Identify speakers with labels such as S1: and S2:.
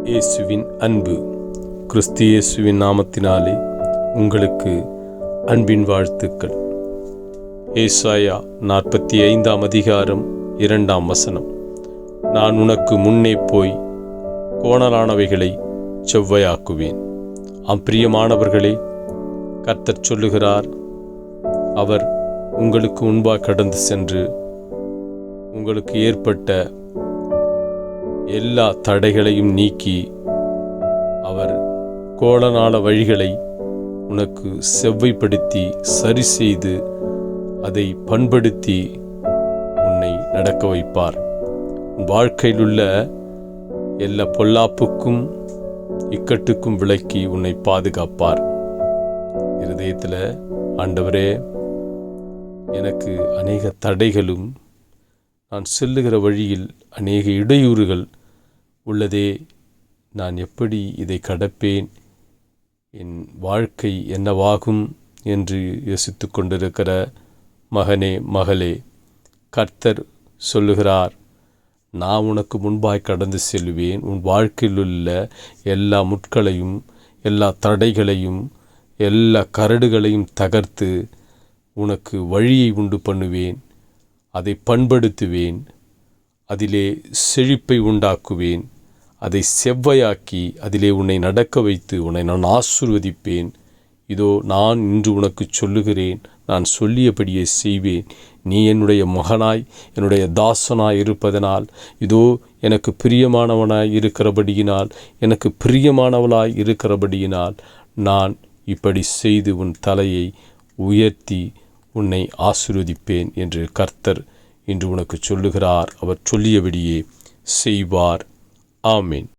S1: இயேசுவின் அன்பு. கிறிஸ்து இயேசுவின் நாமத்தினாலே உங்களுக்கு அன்பின் வாழ்த்துக்கள். ஏசாயா 45 நான் உனக்கு முன்னே போய் கோணலானவைகளை செவ்வையாக்குவேன். பிரியமானவர்களே, கர்த்தர் சொல்லுகிறார், அவர் உங்களுக்கு முன்பாக கடந்து சென்று உங்களுக்கு ஏற்பட்ட எல்லா தடைகளையும் நீக்கி அவர் கோணலான வழிகளை உனக்கு செவ்வைப்படுத்தி சரி செய்து அதை பண்படுத்தி உன்னை நடக்க வைப்பார். வாழ்க்கையில் உள்ள எல்லா பொல்லாப்புக்கும் இக்கட்டுக்கும் விலக்கி உன்னை பாதுகாப்பார். இருதயத்தில், ஆண்டவரே, எனக்கு அநேக தடைகளும் நான் செல்லுகிற வழியில் அநேக இடையூறுகள் உள்ளதே, நான் எப்படி இதை கடப்பேன், என் வாழ்க்கை என்னவாகும் என்று யோசித்து கொண்டிருக்கிற மகனே, மகளே, கர்த்தர் சொல்லுகிறார், நான் உனக்கு முன்பாய் கடந்து செல்வேன். உன் வாழ்க்கையில் உள்ள எல்லா முட்களையும் எல்லா தடைகளையும் எல்லா கரடுகளையும் தகர்த்து உனக்கு வழியை உண்டு பண்ணுவேன். அதை பண்படுத்துவேன். அதிலே செழிப்பை உண்டாக்குவேன். அதை செவ்வையாக்கி அதிலே உன்னை நடக்க வைத்து உன்னை நான் ஆசீர்வதிப்பேன். இதோ நான் இன்று உனக்கு சொல்லுகிறேன், நான் சொல்லியபடியே செய்வேன். நீ என்னுடைய மகனாய் என்னுடைய தாசனாய் இருப்பதனால், இதோ எனக்கு பிரியமானவனாய் இருக்கிறபடியினால், எனக்கு பிரியமானவளாய் இருக்கிறபடியினால் நான் இப்படி செய்து உன் தலையை உயர்த்தி உன்னை ஆசீர்வதிப்பேன் என்று கர்த்தர் இன்று உனக்கு சொல்லுகிறார். அவர் சொல்லியபடியே செய்வார். ஆமேன்.